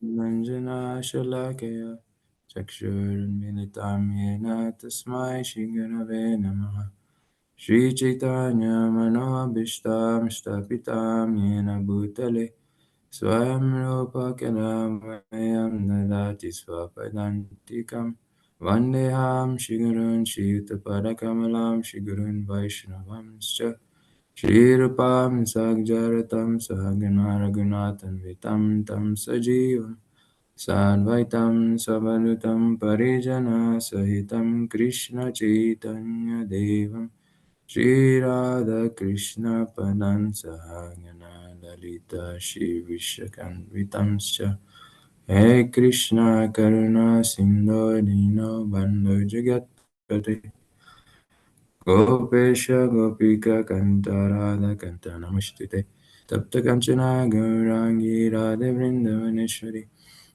Manjana-shalakaya Chakshurmilitam yena tasmai Shri-Gurave Namaha Shri Chaitanya Manobhishtam Shtapitam yena Bhutale Swayam Rupa Kalamayam Nadati Swapadantikam Vandeham Shri-Gurun Shri-Yutapadakamalam Shri-Gurun Vaishnavamscha Shri Rupam Sagjaratam Sahagana Raghunathan Vitam Tam Sajivam Sadvaitam Savadutam Parijana Sahitam Krishna Chaitanya Devam Shri Radha Krishna Padan Sahagana Lalita Shri Vishakam He Krishna Karuna Sindhu Dino Bandhu Jagat Pate Gopesha Gopika Kanta Radha Kanta Namashtite Tapta Kanchana Gaurangi Radha Vrindavaneshwari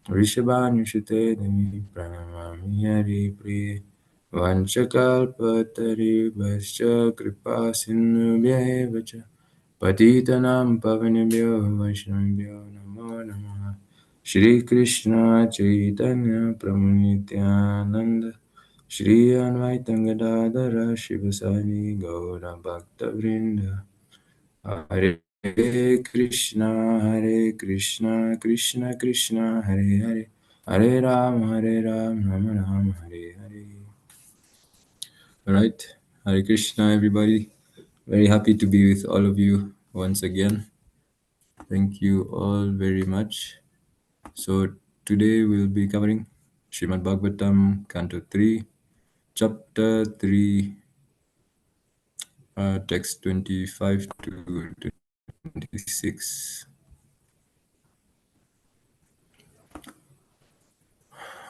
Vrishabhanushite Devi Pranamami Hari Priye Vanchakalpatari Vascha Kripa Sindhubhya Vacha Patitanam Pavanebhyo Vaishnavibhyo Namo Namaha Shri Krishna Chaitanya Prabhu Nityananda Shri Advaita Gadadhara Shivasani Gaura Bhakta Vrinda Hare Krishna Krishna Krishna Hare Hare Hare Ram Rama Hare Hare. Alright, Hare Krishna everybody. Very happy to be with all of you once again. Thank you all very much. So today we'll be covering Srimad Bhagavatam, Canto 3, Chapter 3, text 25 to 26.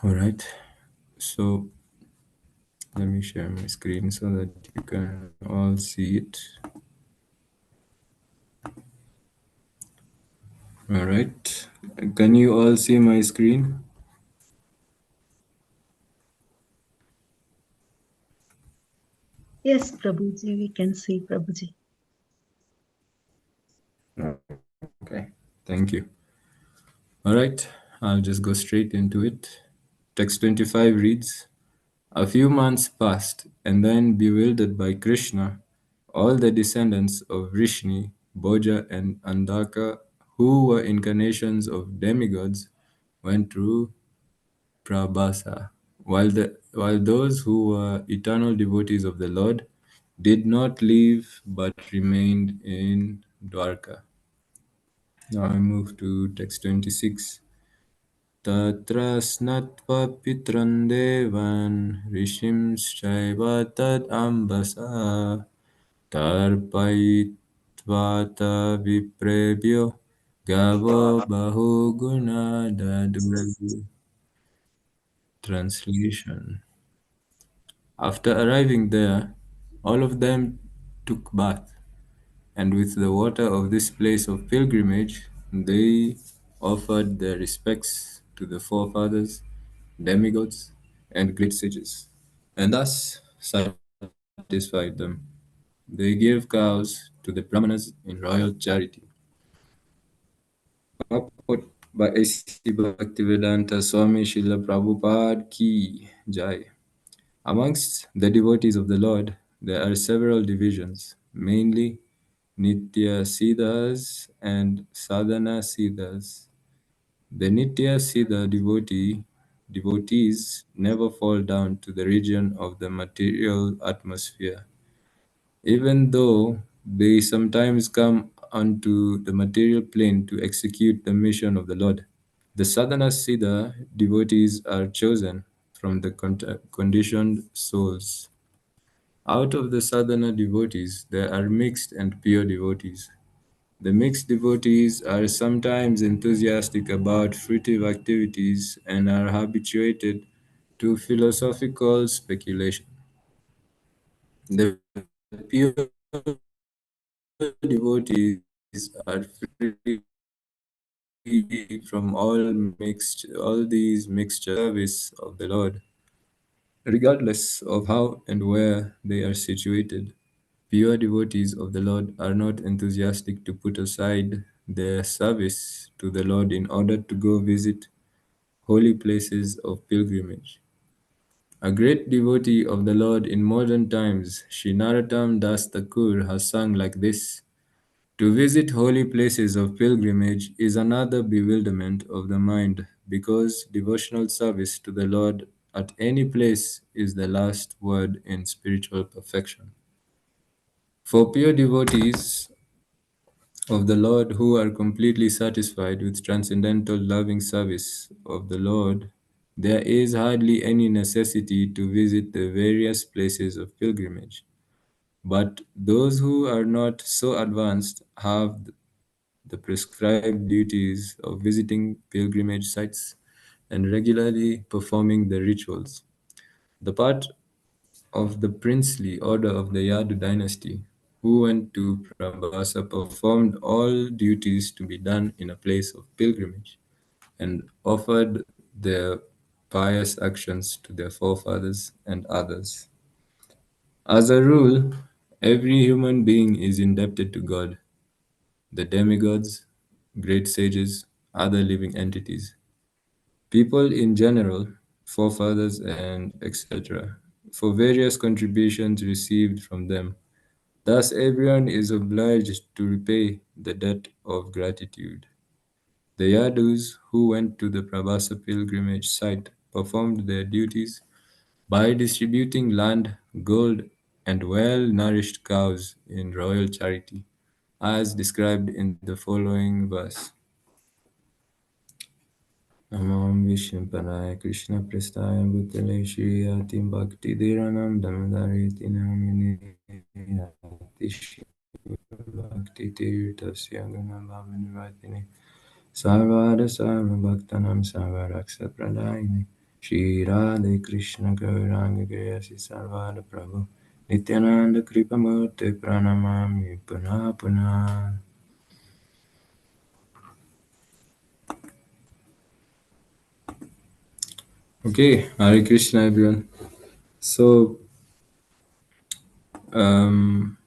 All right, so let me share my screen so that you can all see it. All right, can you all see my screen? Yes, Prabhuji, we can see Prabhuji. Okay, thank you. All right, I'll just go straight into it. Text 25 reads, A few months passed, and then, bewildered by Krishna, all the descendants of Vrishni, Bhoja, and Andaka, who were incarnations of demigods, went through Prabhasa, while those who were eternal devotees of the Lord did not leave but remained in Dwarka. Now I move to text 26. Tatra snatva pitran devan rishimshchaiva tad ambasa tarpayitvata viprebhyo gavo bahuguna dadu. Translation. After arriving there, all of them took bath, and with the water of this place of pilgrimage, they offered their respects to the forefathers, demigods, and great sages, and thus satisfied them. They gave cows to the brahmanas in royal charity. Purport by A.C. Bhaktivedanta Swami Srila Prabhupada Ki Jai. Amongst the devotees of the Lord, there are several divisions, mainly Nitya Siddhas and Sadhana Siddhas. The Nitya Siddha devotees never fall down to the region of the material atmosphere, even though they sometimes come onto the material plane to execute the mission of the Lord. The Sadhana Siddha devotees are chosen from the conditioned souls. Out of the sadhana devotees, there are mixed and pure devotees. The mixed devotees are sometimes enthusiastic about fruitive activities and are habituated to philosophical speculation. The pure devotees are free from all these mixture service of the Lord, regardless of how and where they are situated. Pure devotees of the Lord are not enthusiastic to put aside their service to the Lord in order to go visit holy places of pilgrimage. A great devotee of the Lord in modern times, Sri Narottam Das Thakur, has sung like this: to visit holy places of pilgrimage is another bewilderment of the mind, because devotional service to the Lord at any place is the last word in spiritual perfection. For pure devotees of the Lord who are completely satisfied with transcendental loving service of the Lord, there is hardly any necessity to visit the various places of pilgrimage. But those who are not so advanced have the prescribed duties of visiting pilgrimage sites and regularly performing the rituals. The part of the princely order of the Yadu dynasty, who went to Prabhasa, performed all duties to be done in a place of pilgrimage and offered their pious actions to their forefathers and others. As a rule, every human being is indebted to God, the demigods, great sages, other living entities, people in general, forefathers, and etc., for various contributions received from them. Thus, everyone is obliged to repay the debt of gratitude. The Yadus who went to the Prabhasa pilgrimage site performed their duties by distributing land, gold, and well nourished cows in royal charity, as described in the following verse. Namam Vishnupadaya Krishna Prestaya Bhutale Shri Yatim Bhakti Dhiranam Damodariti Namini Bhakti Tirtasya Gunabhavanivadini Sarvada Sarva Bhaktanam Sarvaraksa Pradayini Shri Radhe Krishna Gauranga Greyasi Sarvada Prabhu Nityananda Kripamurte Pranamami Puna Puna. Okay, Hare Krishna everyone. So, um,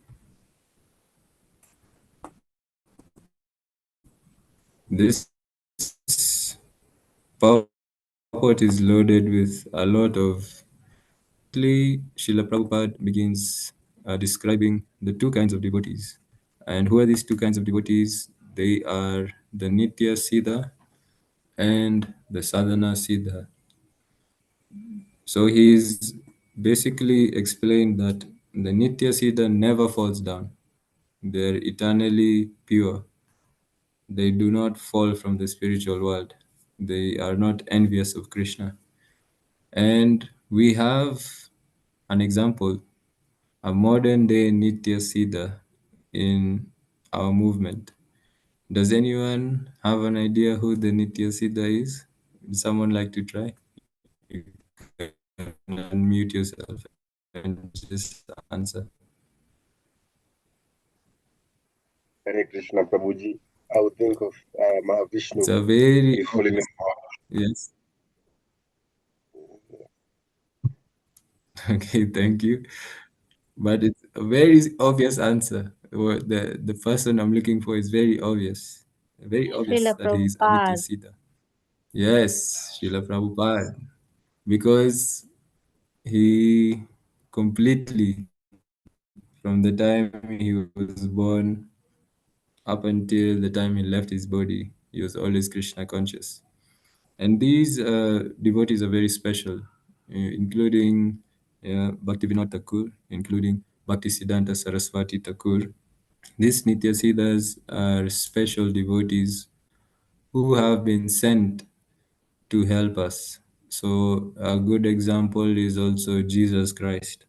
this PowerPoint is loaded with a lot of. Basically, Srila Prabhupada begins describing the two kinds of devotees. And who are these two kinds of devotees? They are the Nitya Siddha and the Sadhana Siddha. So he's basically explained that the Nitya Siddha never falls down. They're eternally pure. They do not fall from the spiritual world. They are not envious of Krishna. And we have an example, a modern day Nitya Siddha in our movement. Does anyone have an idea who the Nitya Siddha is? Would someone like to try? You can unmute yourself and just answer. Hare Krishna Prabhuji. I would think of It's Mahavishnu, a very the holy obvious, name. yes. Okay, thank you. But it's a very obvious answer. The person I'm looking for is very obvious. Very obvious Srila that he is Anitya Prabhupada. Siddha. Yes, Srila Prabhupada. Because he completely, from the time he was born up until the time he left his body, he was always Krishna conscious. And these devotees are very special, including Bhaktivinoda Thakur, including Bhaktisiddhanta Saraswati Thakur. These Nityasiddhas are special devotees who have been sent to help us. So, a good example is also Jesus Christ.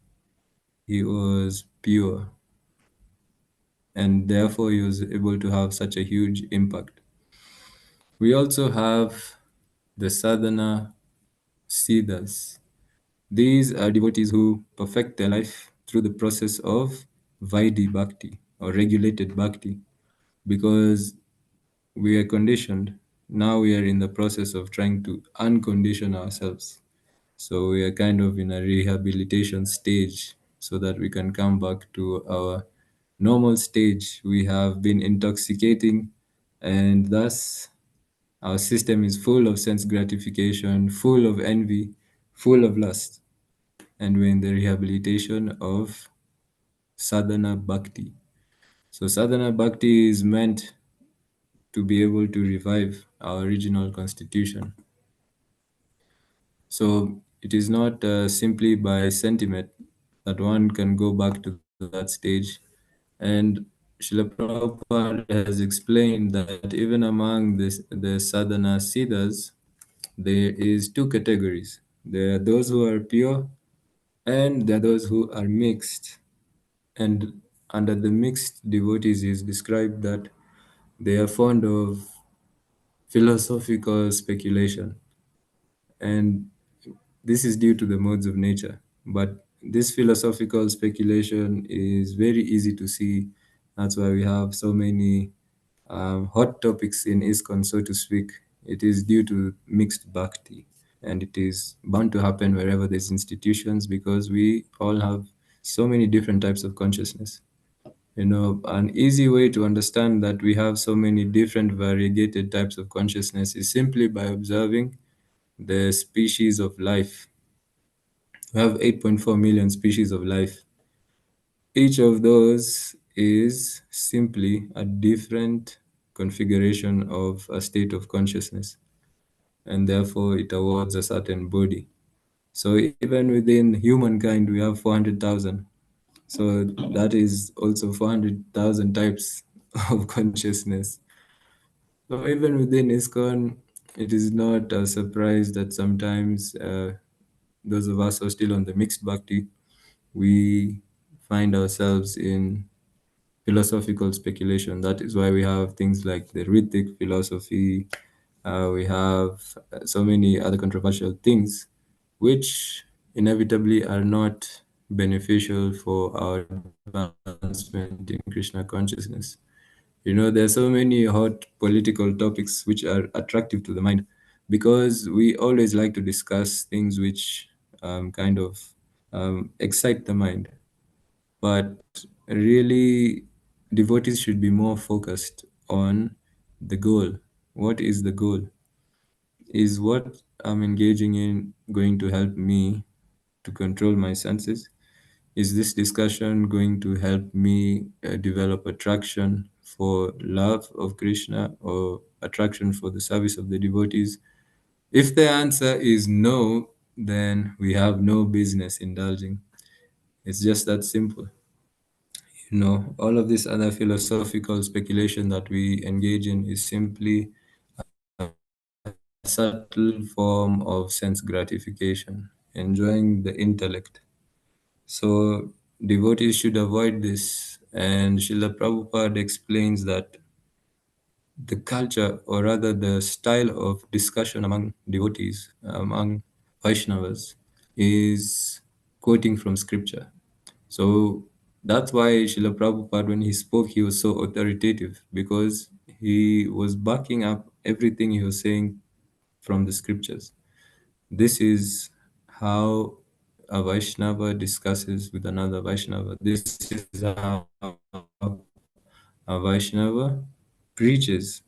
He was pure, and therefore he was able to have such a huge impact. We also have the sadhana siddhas. These are devotees who perfect their life through the process of Vaidhi Bhakti or regulated Bhakti, because we are conditioned. Now we are in the process of trying to uncondition ourselves. So we are kind of in a rehabilitation stage so that we can come back to our normal stage. We have been intoxicating And thus, our system is full of sense gratification, full of envy, full of lust. And we're in the rehabilitation of sadhana bhakti. So, sadhana bhakti is meant to be able to revive our original constitution. So, it is not simply by sentiment that one can go back to that stage. And Srila Prabhupada has explained that even among the sadhana siddhas, there is two categories. There are those who are pure and there are those who are mixed. And under the mixed devotees is described that they are fond of philosophical speculation. And this is due to the modes of nature. But this philosophical speculation is very easy to see. That's why we have so many hot topics in ISKCON, so to speak. It is due to mixed bhakti. And it is bound to happen wherever there's institutions because we all have so many different types of consciousness. An easy way to understand that we have so many different variegated types of consciousness is simply by observing the species of life. We have 8.4 million species of life. Each of those is simply a different configuration of a state of consciousness, and therefore it awards a certain body. So even within humankind, we have 400,000. So that is also 400,000 types of consciousness. So even within ISKCON, it is not a surprise that sometimes those of us who are still on the mixed bhakti, we find ourselves in philosophical speculation. That is why we have things like the rhythmic philosophy. We have so many other controversial things, which inevitably are not beneficial for our advancement in Krishna consciousness. There are so many hot political topics which are attractive to the mind because we always like to discuss things which kind of excite the mind. But really, devotees should be more focused on the goal. What is the goal? Is what I'm engaging in going to help me to control my senses? Is this discussion going to help me develop attraction for love of Krishna or attraction for the service of the devotees? If the answer is no, then we have no business indulging. It's just that simple. All of this other philosophical speculation that we engage in is simply a subtle form of sense gratification, enjoying the intellect. So devotees should avoid this. And Srila Prabhupada explains that the culture, or rather the style of discussion among devotees, among Vaishnavas, is quoting from scripture. So that's why Srila Prabhupada, when he spoke, he was so authoritative because he was backing up everything he was saying from the scriptures. This is how a Vaishnava discusses with another Vaishnava. This is how a Vaishnava preaches.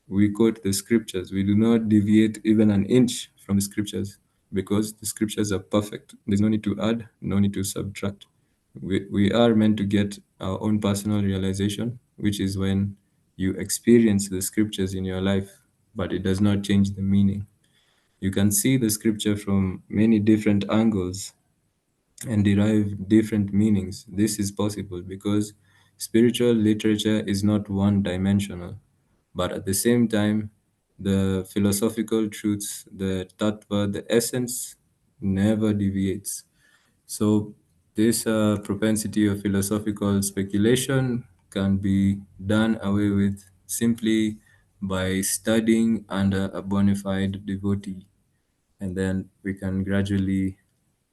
We quote the scriptures. We do not deviate even an inch from the scriptures because the scriptures are perfect. There's no need to add, no need to subtract. We are meant to get our own personal realization, which is when you experience the scriptures in your life, but it does not change the meaning. You can see the scripture from many different angles and derive different meanings. This is possible because spiritual literature is not one dimensional, but at the same time, the philosophical truths, the tattva, the essence never deviates. So, this propensity of philosophical speculation can be done away with simply by studying under a bona fide devotee, and then we can gradually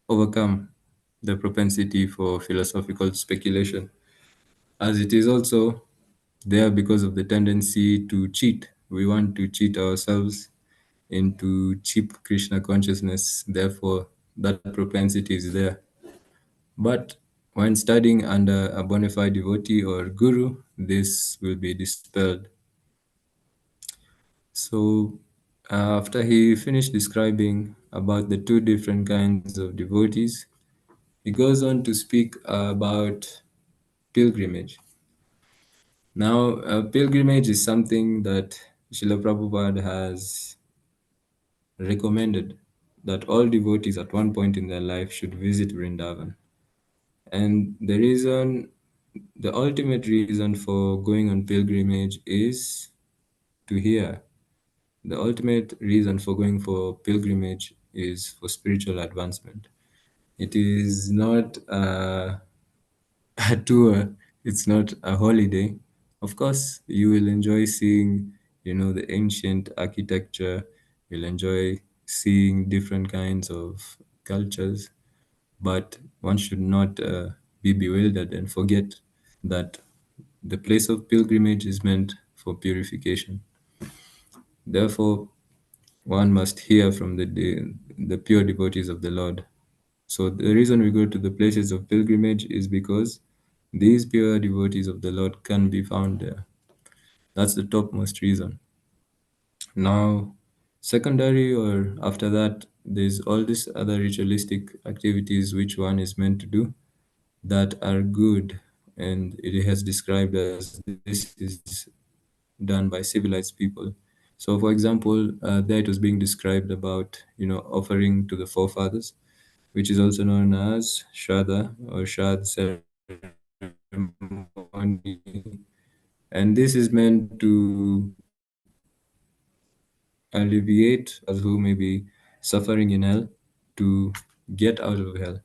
overcome the propensity for philosophical speculation, as it is also there because of the tendency to cheat. We want to cheat ourselves into cheap Krishna consciousness, therefore, that propensity is there. But when studying under a bona fide devotee or guru, this will be dispelled. So, after he finished describing about the two different kinds of devotees, he goes on to speak about pilgrimage. Now, pilgrimage is something that Srila Prabhupada has recommended that all devotees at one point in their life should visit Vrindavan. And the ultimate reason for going on pilgrimage is to hear. The ultimate reason for going for pilgrimage is for spiritual advancement. It is not a tour, it's not a holiday. Of course, you will enjoy seeing, the ancient architecture, you'll enjoy seeing different kinds of cultures, but one should not be bewildered and forget that the place of pilgrimage is meant for purification. Therefore, one must hear from the pure devotees of the Lord. So the reason we go to the places of pilgrimage is because these pure devotees of the Lord can be found there. That's the topmost reason. Now, secondary or after that, there's all these other ritualistic activities which one is meant to do that are good, and it has described as this is done by civilized people. So, for example, there it was being described about offering to the forefathers, which is also known as Shraddha or Shraddha ceremony, and this is meant to alleviate those who may be suffering in hell to get out of hell.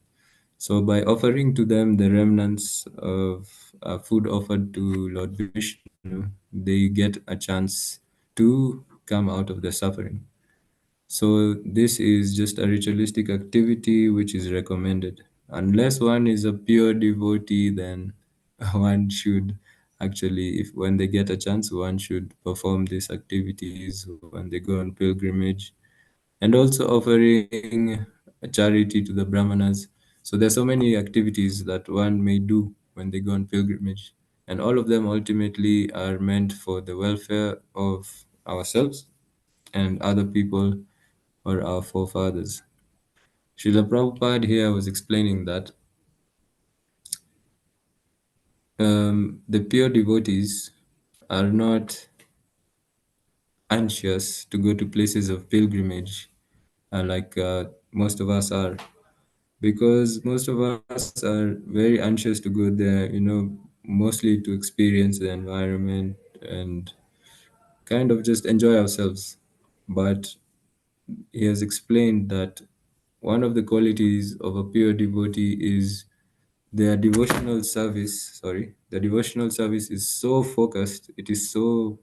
So, by offering to them the remnants of food offered to Lord Vishnu, they get a chance to come out of their suffering. So, this is just a ritualistic activity which is recommended. Unless one is a pure devotee, then one should actually, if when they get a chance, one should perform these activities when they go on pilgrimage, and also offering a charity to the brahmanas. So there's so many activities that one may do when they go on pilgrimage, and all of them ultimately are meant for the welfare of ourselves and other people or our forefathers. Srila Prabhupada here was explaining that the pure devotees are not anxious to go to places of pilgrimage like most of us are, because most of us are very anxious to go there, mostly to experience the environment and kind of just enjoy ourselves. But he has explained that one of the qualities of a pure devotee is their devotional service is so focused, it is so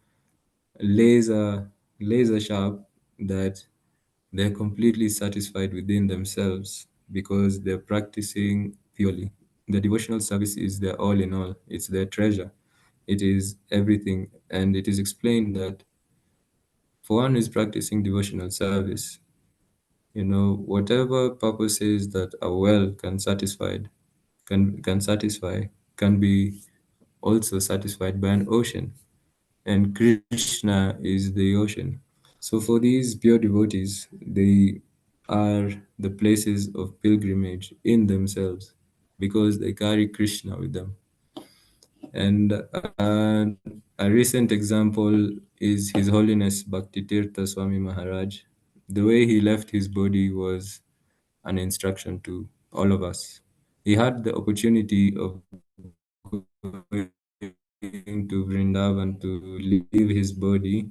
laser laser sharp that they're completely satisfied within themselves because they're practicing purely. The devotional service is their all in all, it's their treasure, it is everything. And it is explained that for one who is practicing devotional service, whatever purposes that a well can satisfy can be also satisfied by an ocean, and Krishna is the ocean. So for these pure devotees, they are the places of pilgrimage in themselves because they carry Krishna with them. And a recent example is His Holiness Bhakti Tirtha Swami Maharaj. The way he left his body was an instruction to all of us. He had the opportunity of going to Vrindavan to leave his body,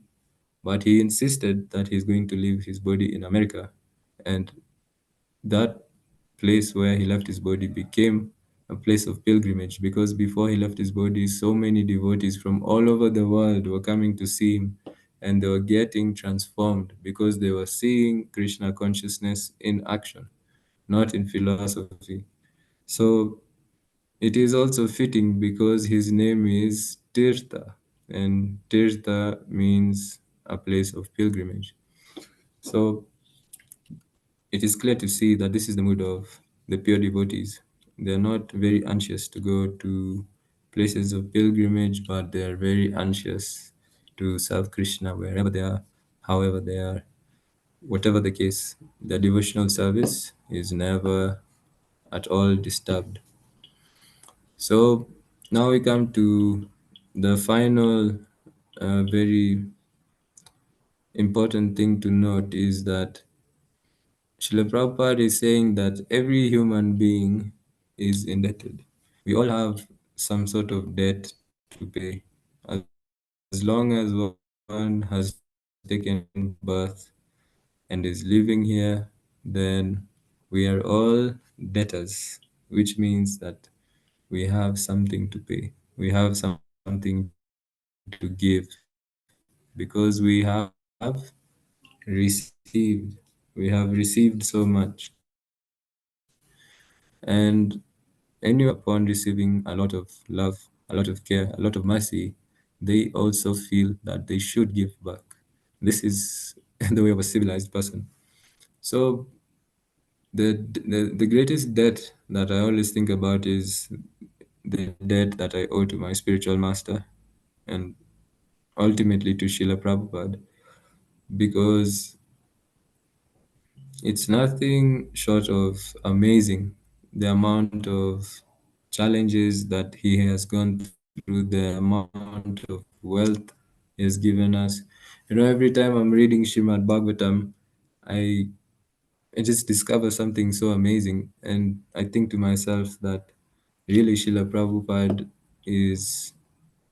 but he insisted that he's going to leave his body in America. And that place where he left his body became a place of pilgrimage because before he left his body, so many devotees from all over the world were coming to see him, and they were getting transformed because they were seeing Krishna consciousness in action, not in philosophy. So it is also fitting because his name is Tirtha, and Tirtha means a place of pilgrimage. So it is clear to see that this is the mood of the pure devotees. They are not very anxious to go to places of pilgrimage, but they are very anxious to serve Krishna wherever they are. however they are. Whatever the case, the devotional service is never at all disturbed. So now we come to the final, very important thing to note is that Srila Prabhupada is saying that every human being is indebted. We all have some sort of debt to pay. As long as one has taken birth and is living here, then we are all debtors, which means that we have something to pay. We have something to give because we have received. We have received so much. And anyone upon receiving a lot of love, a lot of care, a lot of mercy, they also feel that they should give back. This is the way of a civilized person. So the greatest debt that I always think about is the debt that I owe to my spiritual master and ultimately to Srila Prabhupada, because it's nothing short of amazing the amount of challenges that he has gone through, the amount of wealth he has given us. Every time I'm reading Shrimad Bhagavatam, I I just discover something so amazing, and I think to myself that really Srila Prabhupada is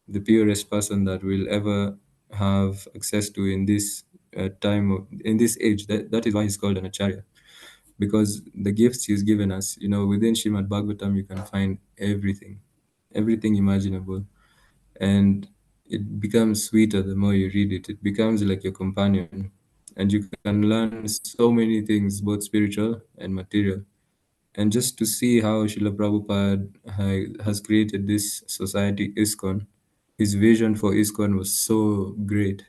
the purest person that we'll ever have access to in this in this age. That is why he's called an acharya, because the gifts he's given us, within Srimad Bhagavatam, you can find everything imaginable, and it becomes sweeter the more you read it. It becomes like your companion, and you can learn so many things, both spiritual and material. And just to see how Srila Prabhupada has created this society, ISKCON, his vision for ISKCON was so great.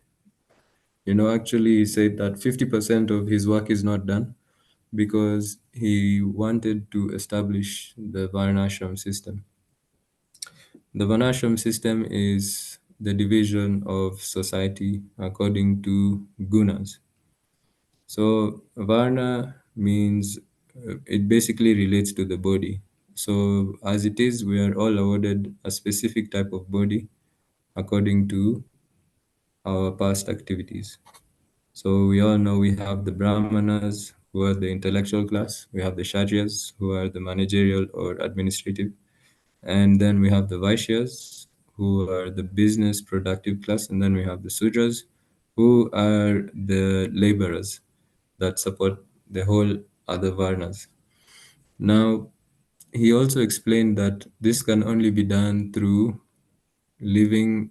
Actually, he said that 50% of his work is not done because he wanted to establish the Varnashram system. The Varnashram system is the division of society according to gunas. So Varna means it basically relates to the body. So as it is, we are all awarded a specific type of body according to our past activities. So we all know we have the Brahmanas, who are the intellectual class. We have the Kshatriyas, who are the managerial or administrative. And then we have the Vaishyas, who are the business productive class. And then we have the Sudras, who are the laborers that support the whole other Varnas. Now, he also explained that this can only be done through living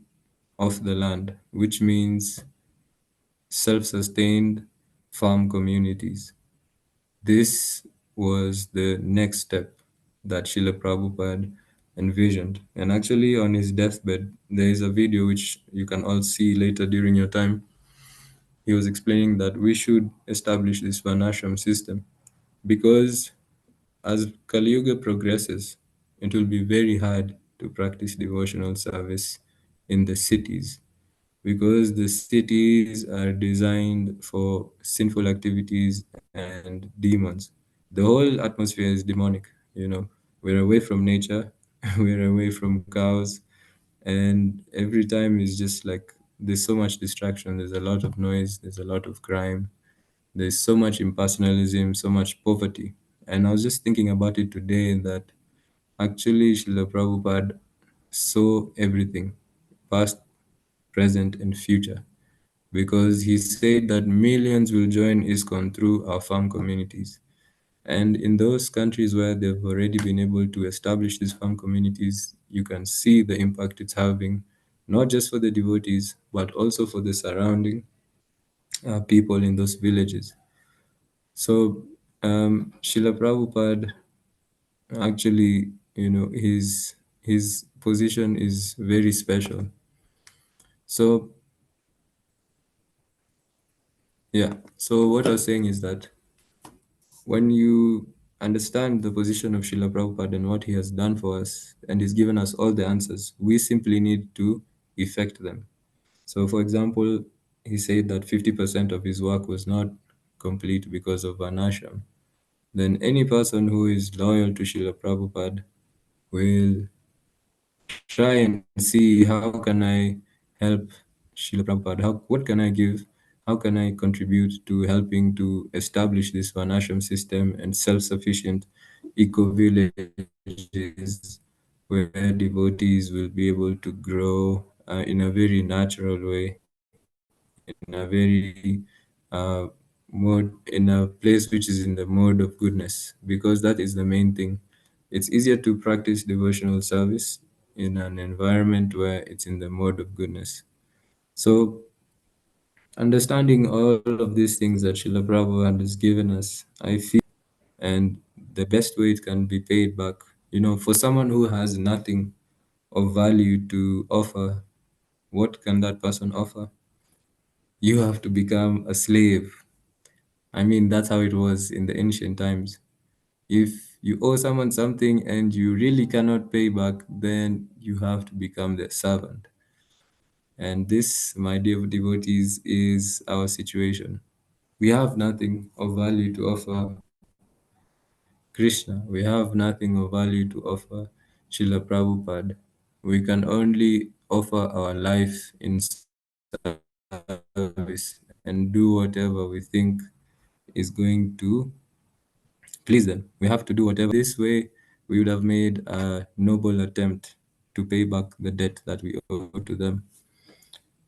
off the land, which means self-sustained farm communities. This was the next step that Srila Prabhupada envisioned. And actually, on his deathbed, there is a video which you can all see later during your time. He was explaining that we should establish this Varnashram system because as Kali Yuga progresses, it will be very hard to practice devotional service in the cities because the cities are designed for sinful activities and demons. The whole atmosphere is demonic. We're away from nature, we're away from cows, and every time is just like there's so much distraction, there's a lot of noise, there's a lot of crime, there's so much impersonalism, so much poverty. And I was just thinking about it today that actually Srila Prabhupada saw everything, past, present, and future, because he said that millions will join ISKCON through our farm communities. And in those countries where they've already been able to establish these farm communities, you can see the impact it's having, not just for the devotees, but also for the surrounding people in those villages. So, Srila Prabhupada actually, his position is very special. So, yeah. So what I was saying is that when you understand the position of Srila Prabhupada and what he has done for us, and he's given us all the answers, we simply need to effect them. So, for example, he said that 50% of his work was not complete because of Varnashram, then any person who is loyal to Srila Prabhupada will try and see how can I help Srila Prabhupada, what can I give, how can I contribute to helping to establish this Varnashram system and self-sufficient eco-villages where devotees will be able to grow in a very natural way, in a very in a place which is in the mode of goodness, because that is the main thing. It's easier to practice devotional service in an environment where it's in the mode of goodness. So, understanding all of these things that Srila Prabhupada has given us, I feel, and the best way it can be paid back, for someone who has nothing of value to offer, what can that person offer? You have to become a slave. I mean, that's how it was in the ancient times. If you owe someone something and you really cannot pay back, then you have to become their servant. And this, my dear devotees, is our situation. We have nothing of value to offer Krishna. We have nothing of value to offer Srila Prabhupada. We can only offer our life in service and do whatever we think is going to please them. We have to do whatever. This way, we would have made a noble attempt to pay back the debt that we owe to them.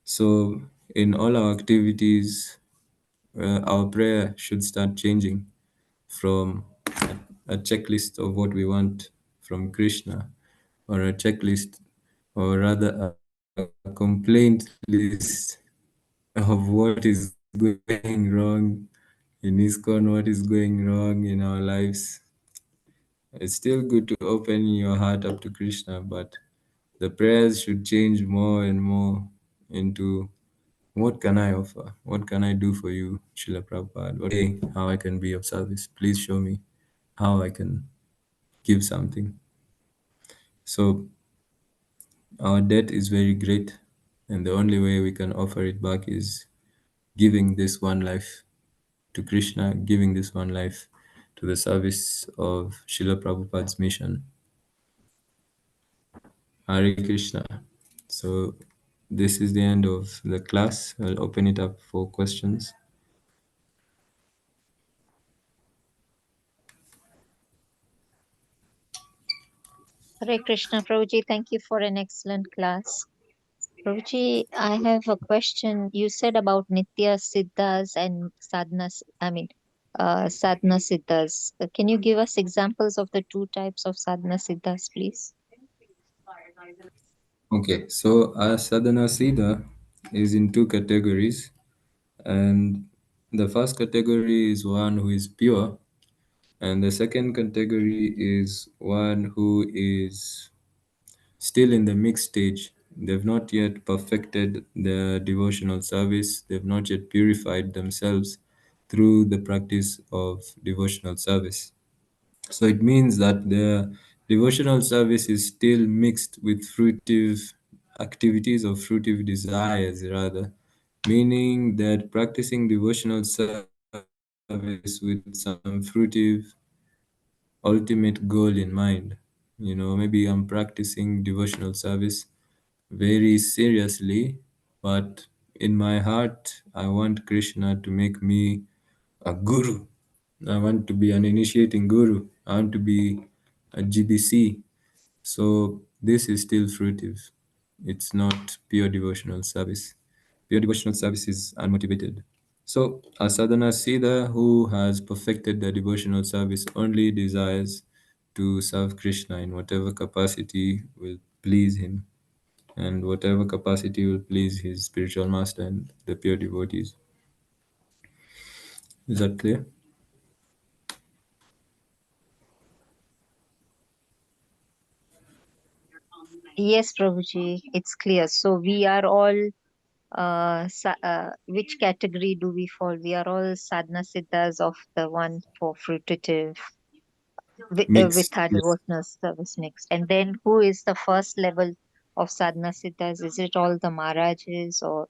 So, in all our activities, our prayer should start changing from a checklist of what we want from Krishna, or a checklist, or rather a complaint list of what is going wrong in ISKCON, what is going wrong in our lives. It's still good to open your heart up to Krishna, but the prayers should change more and more into what can I offer? What can I do for you, Srila Prabhupada? What can I say? How I can be of service? Please show me how I can give something. So, our debt is very great, and the only way we can offer it back is giving this one life to Krishna, giving this one life to the service of Srila Prabhupada's mission. Hare Krishna. So, this is the end of the class. I'll open it up for questions. Hare Krishna, Prabhuji. Thank you for an excellent class. Prabhuji, I have a question. You said about Nitya Siddhas and Sadhanas, Sadhana Siddhas. Can you give us examples of the two types of Sadhana Siddhas, please? Okay, so sadhana siddha is in two categories, and the first category is one who is pure, and the second category is one who is still in the mixed stage. They've not yet perfected their devotional service, they've not yet purified themselves through the practice of devotional service. So it means that the devotional service is still mixed with fruitive activities or fruitive desires, rather, meaning that practicing devotional service with some fruitive ultimate goal in mind. Maybe I'm practicing devotional service very seriously, but in my heart, I want Krishna to make me a guru. I want to be an initiating guru. I want to be a GBC. So this is still fruitive. It's not pure devotional service. Pure devotional service is unmotivated. So a sadhana siddha who has perfected the devotional service only desires to serve Krishna in whatever capacity will please him, and whatever capacity will please his spiritual master and the pure devotees. Is that clear? Yes, Prabhuji, it's clear. So we are all, which category do we fall? We are all Sadhana Siddhas of the one for fruitative with Mixed. our Yes. devotional service mixed. And then who is the first level of sadhana siddhas? Is it all the Maharajas or?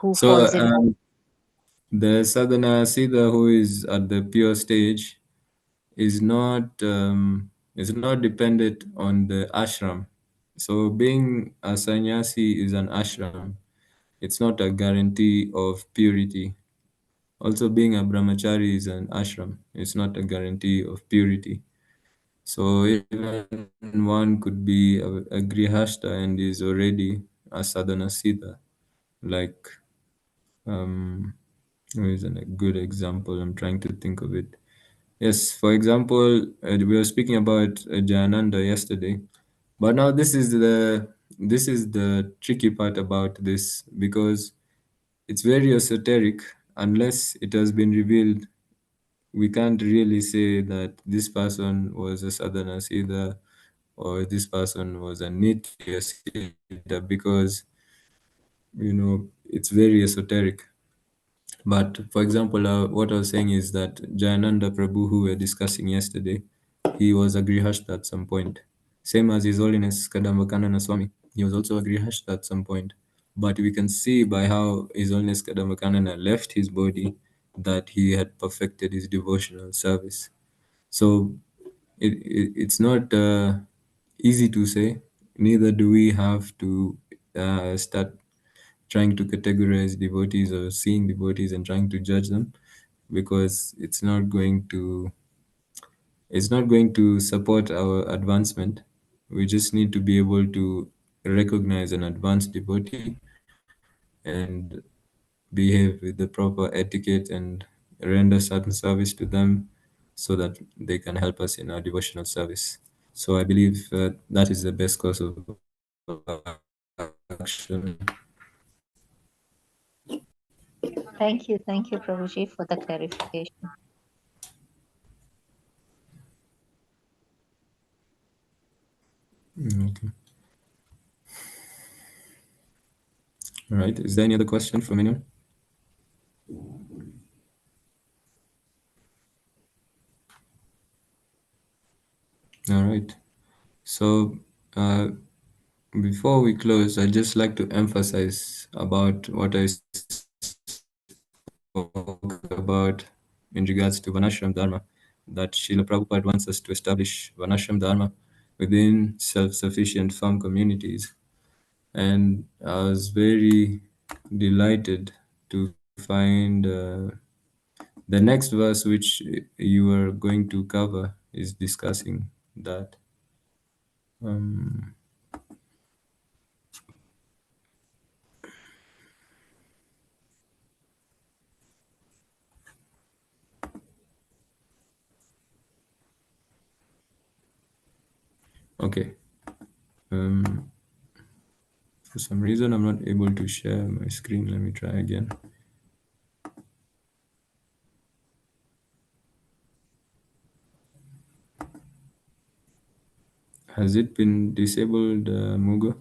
who So falls in love. the sadhana siddha who is at the pure stage is not dependent on the ashram. So being a sannyasi is an ashram. It's not a guarantee of purity. Also, being a brahmachari is an ashram. It's not a guarantee of purity. So even one could be a grihastha and is already a sadhana siddha. Like, where is a good example? I'm trying to think of it. Yes, for example, we were speaking about Jayananda yesterday, but now this is the tricky part about this because it's very esoteric. Unless it has been revealed, we can't really say that this person was a sadhana siddha or this person was a nitya siddha because it's very esoteric. But for example, what I was saying is that Jayananda Prabhu, who we were discussing yesterday, he was a Grihastha at some point. Same as His Holiness Kadamba Swami, he was also a Grihastha at some point. But we can see by how His Holiness Kadamba left his body that he had perfected his devotional service. So it's not easy to say. Neither do we have to start trying to categorize devotees or seeing devotees and trying to judge them because it's not going to support our advancement. We just need to be able to recognize an advanced devotee and behave with the proper etiquette and render certain service to them so that they can help us in our devotional service. So I believe that is the best course of action. Thank you, Prabhuji, for the clarification. Okay. All right. Is there any other question from anyone? All right. So before we close, I'd just like to emphasize about what I spoke about in regards to Vanashram Dharma, that Srila Prabhupada wants us to establish Vanashram Dharma within self-sufficient farm communities. And I was very delighted to find the next verse which you are going to cover is discussing that. Um, okay. Um, for some reason, I'm not able to share my screen. Let me try again. Has it been disabled, Mugo?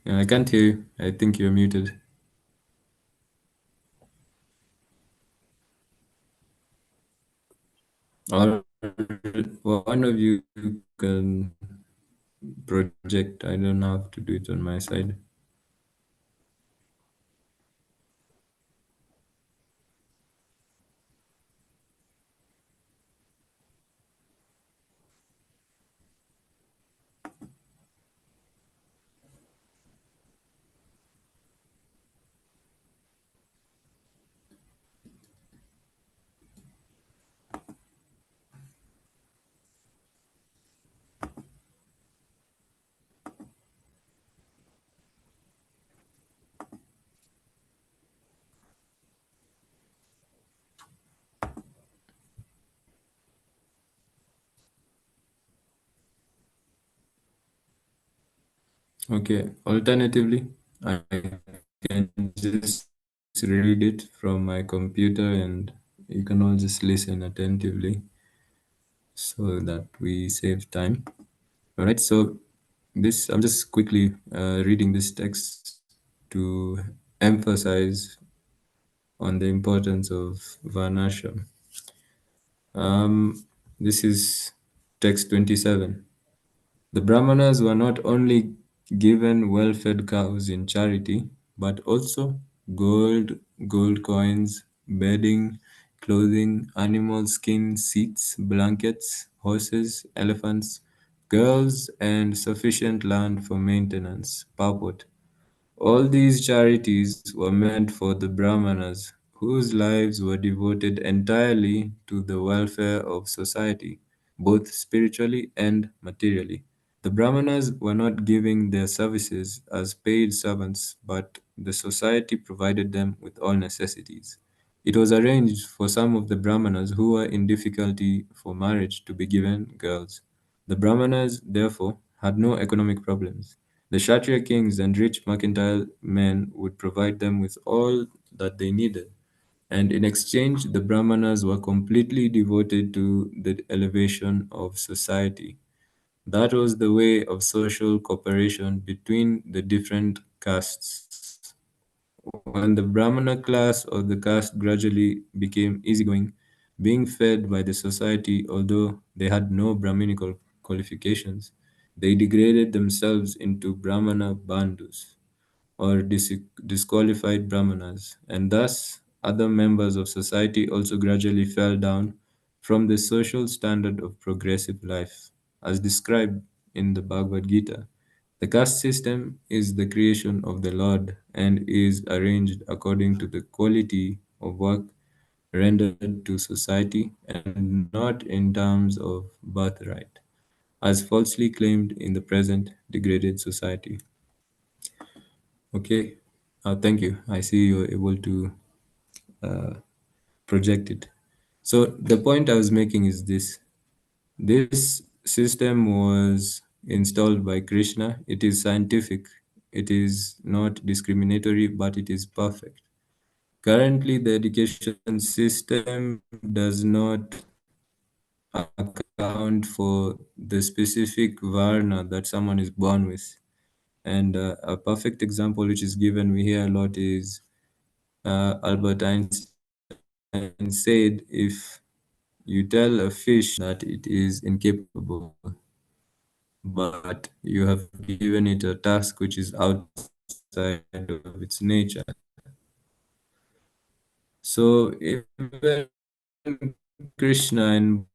I can't hear you. I think you're muted. Or one of you can project. I don't have to do it on my side. Okay. Alternatively, I can just read it from my computer and you can all just listen attentively so that we save time. All right. So this I'm just quickly reading this text to emphasize on the importance of Varnashram. This is Text 27. The Brahmanas were not only given well-fed cows in charity, but also gold, gold coins, bedding, clothing, animal skin, seats, blankets, horses, elephants, girls, and sufficient land for maintenance. Purport. All these charities were meant for the Brahmanas, whose lives were devoted entirely to the welfare of society, both spiritually and materially. The Brahmanas were not giving their services as paid servants, but the society provided them with all necessities. It was arranged for some of the Brahmanas who were in difficulty for marriage to be given girls. The Brahmanas, therefore, had no economic problems. The Kshatriya kings and rich mercantile men would provide them with all that they needed, and in exchange, the Brahmanas were completely devoted to the elevation of society. That was the way of social cooperation between the different castes. When the Brahmana class or the caste gradually became easygoing, being fed by the society, although they had no Brahminical qualifications, they degraded themselves into Brahmana bandhus or disqualified Brahmanas, and thus other members of society also gradually fell down from the social standard of progressive life, as described in the Bhagavad Gita. The caste system is the creation of the Lord and is arranged according to the quality of work rendered to society and not in terms of birthright, as falsely claimed in the present degraded society. Okay, thank you. I see you're able to uh, project it. So the point I was making is this. This system was installed by Krishna. It is scientific. It is not discriminatory, but it is perfect. Currently, the education system does not account for the specific varna that someone is born with. And a perfect example, which is given we hear a lot, is Albert Einstein said if you tell a fish that it is incapable, but you have given it a task which is outside of its nature. So even Krishna and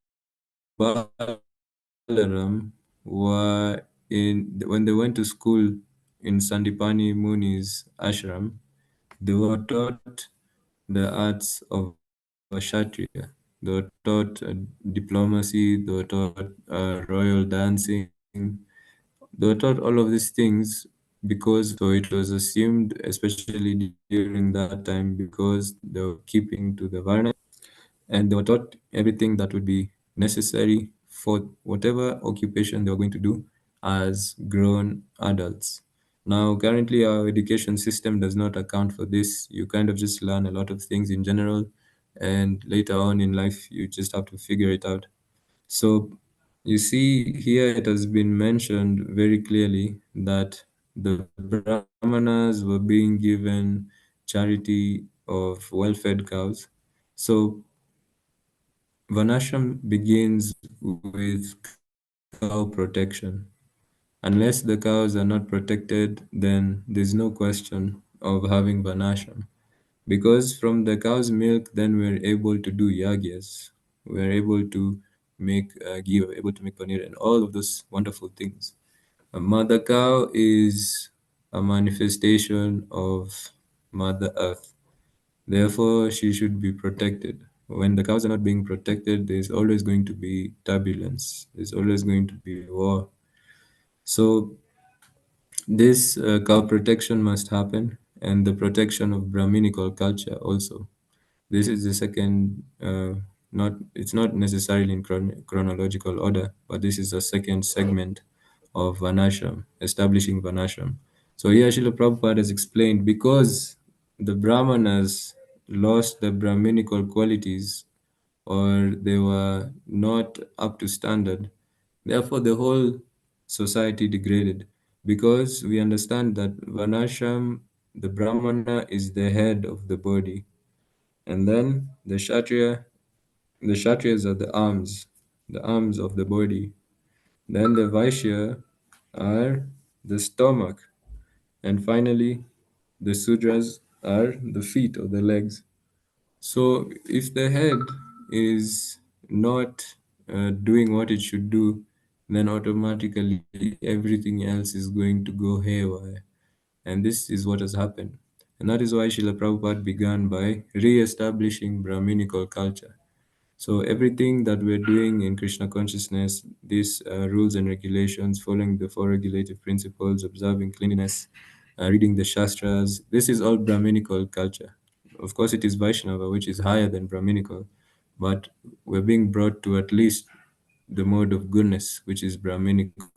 Balaram were when they went to school in Sandipani Muni's ashram, they were taught the arts of a Kshatriya. They were taught diplomacy, they were taught royal dancing, they were taught all of these things because they were supposed to. So it was assumed, especially during that time, because they were keeping to the Varna, and they were taught everything that would be necessary for whatever occupation they were going to do as grown adults. Now, currently, our education system does not account for this. You kind of just learn a lot of things in general, and later on in life, you just have to figure it out. So, you see, here it has been mentioned very clearly that the Brahmanas were being given charity of well-fed cows. So Vanashram begins with cow protection. Unless the cows are not protected, then there's no question of having Vanashram. Because from the cow's milk, then we're able to do yagyas. We're able to make ghee, we're able to make paneer, and all of those wonderful things. A mother cow is a manifestation of Mother Earth. Therefore, she should be protected. When the cows are not being protected, there's always going to be turbulence, there's always going to be war. So, this cow protection must happen, and the protection of Brahminical culture also. This is the second, not it's not necessarily in chronological order, but this is the second segment of Vanashram, establishing Vanashram. So here Srila Prabhupada has explained because the Brahmanas lost the Brahminical qualities or they were not up to standard, therefore the whole society degraded. Because we understand that Vanashram, the Brahmana is the head of the body, and then the Kshatriyas are the arms. the arms of the body. Then the Vaishya are the stomach. And finally, the Sudras are the feet or the legs. So if the head is not doing what it should do, then automatically everything else is going to go haywire. And this is what has happened. And that is why Srila Prabhupada began by re-establishing Brahminical culture. So everything that we're doing in Krishna consciousness, these rules and regulations, following the four regulative principles, observing cleanliness, reading the Shastras, this is all Brahminical culture. Of course, it is Vaishnava, which is higher than Brahminical, but we're being brought to at least the mode of goodness, which is Brahminical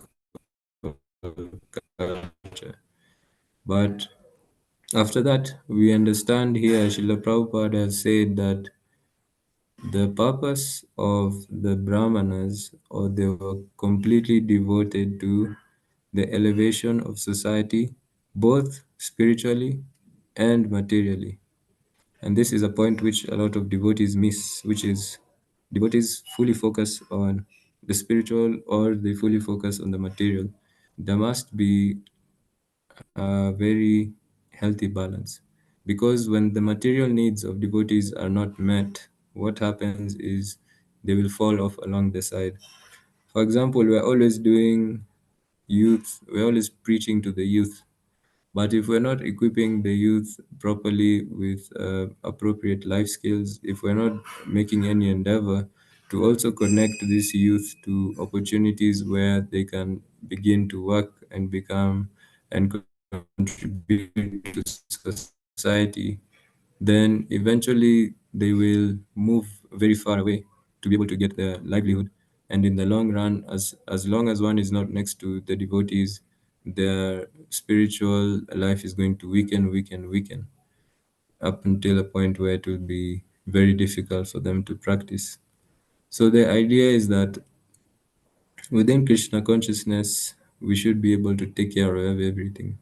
culture. But after that, we understand here, Srila Prabhupada has said that the purpose of the Brahmanas, or they were completely devoted to the elevation of society, both spiritually and materially. And this is a point which a lot of devotees miss, which is devotees fully focus on the spiritual or they fully focus on the material. There must be a very healthy balance. Because when the material needs of devotees are not met, what happens is they will fall off along the side. For example, we're always doing we're always preaching to the youth. But if we're not equipping the youth properly with appropriate life skills, if we're not making any endeavor to also connect this youth to opportunities where they can begin to work and become and contribute to society, then eventually they will move very far away to be able to get their livelihood. And in the long run, as long as one is not next to the devotees, their spiritual life is going to weaken up until a point where it will be very difficult for them to practice. So the idea is that within Krishna consciousness, we should be able to take care of everything.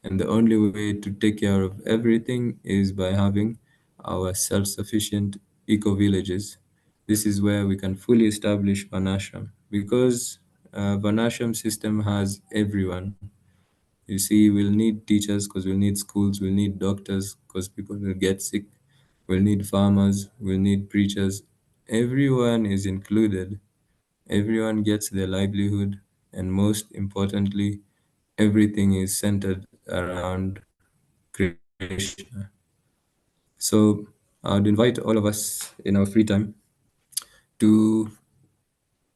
And the only way to take care of everything is by having our self-sufficient eco-villages. This is where we can fully establish Vanashram, because Vanashram system has everyone. You see, we'll need teachers because we'll need schools, we'll need doctors because people will get sick, we'll need farmers, we'll need preachers. Everyone is included. Everyone gets their livelihood, and most importantly, everything is centered around Krishna. So I would invite all of us in our free time to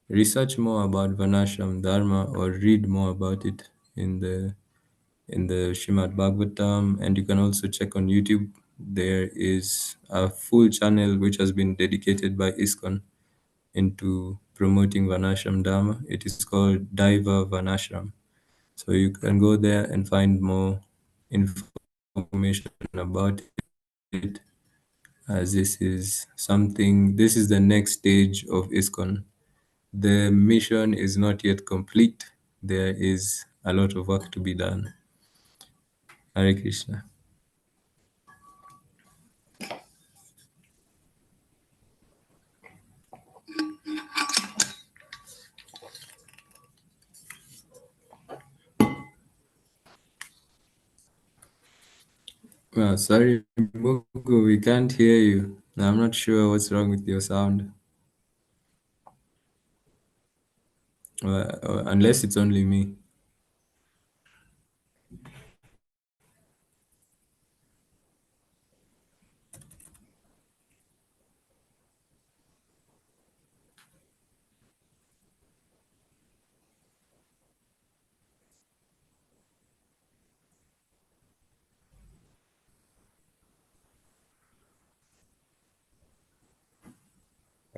research more about Varnashram Dharma or read more about it in the Srimad Bhagavatam, and you can also check on YouTube. There is a full channel which has been dedicated by ISKCON into promoting Varnashram Dharma. It is called Daiva Varnashram. So you can go there and find more information about it, as this is the next stage of ISKCON. The mission is not yet complete. There is a lot of work to be done. Hare Krishna. Well, sorry, Mugu, we can't hear you. I'm not sure what's wrong with your sound. Unless it's only me.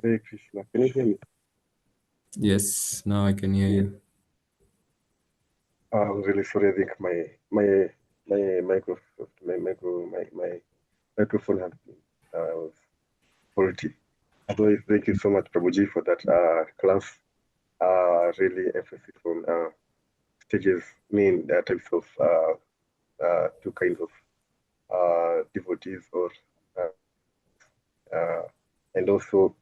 Hare Krishna. Can you hear me? Yes, now I can hear you. I'm really sorry. I think my microphone had been was faulty. Otherwise, thank you so much, Prabhuji, for that class. Really emphasis on stages, types of two kinds of devotees, or and also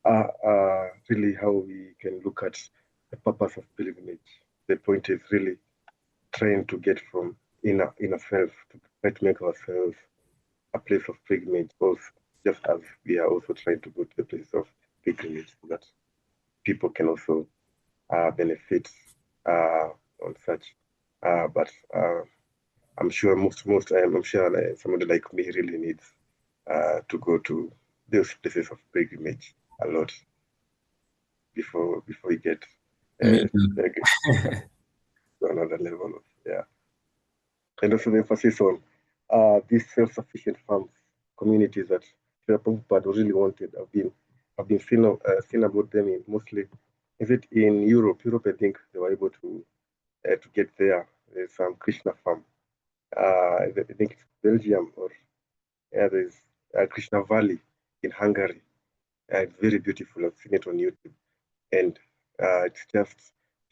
really how we can look at the purpose of pilgrimage. The point is really trying to get from inner self to try to make ourselves a place of pilgrimage, also just as we are also trying to go to the place of pilgrimage, so that people can also benefit on such. But I'm sure I'm sure somebody like me really needs to go to those places of pilgrimage a lot before we get Me too. to another level of, yeah. And also the emphasis on these self-sufficient farms communities that Srila Prabhupada really wanted. I've been seen about them in mostly, is it in Europe? Europe, I think they were able to get there. There's some Krishna farm. I think it's Belgium, or yeah, there's Krishna Valley in Hungary. It's very beautiful. I've seen it on YouTube, and it's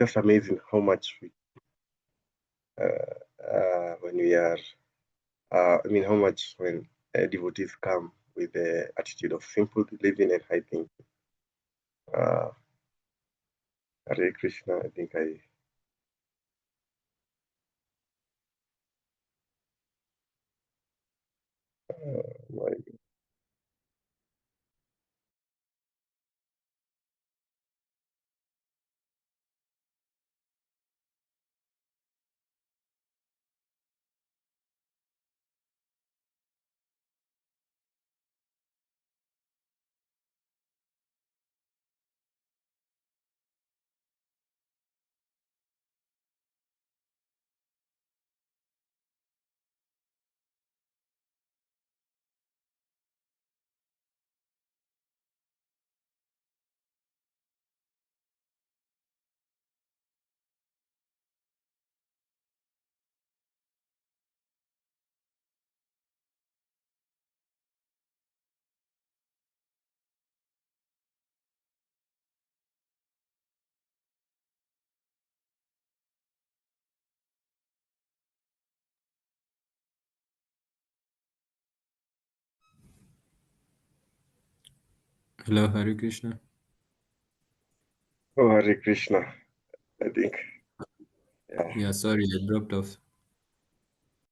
just amazing how much when we are I mean, how much when devotees come with the attitude of simple living and high thinking. Uh, Hare Krishna, I think I. My, Hello, Hare Krishna. oh, Hare Krishna, I think. Yeah. Yeah, sorry, I dropped off.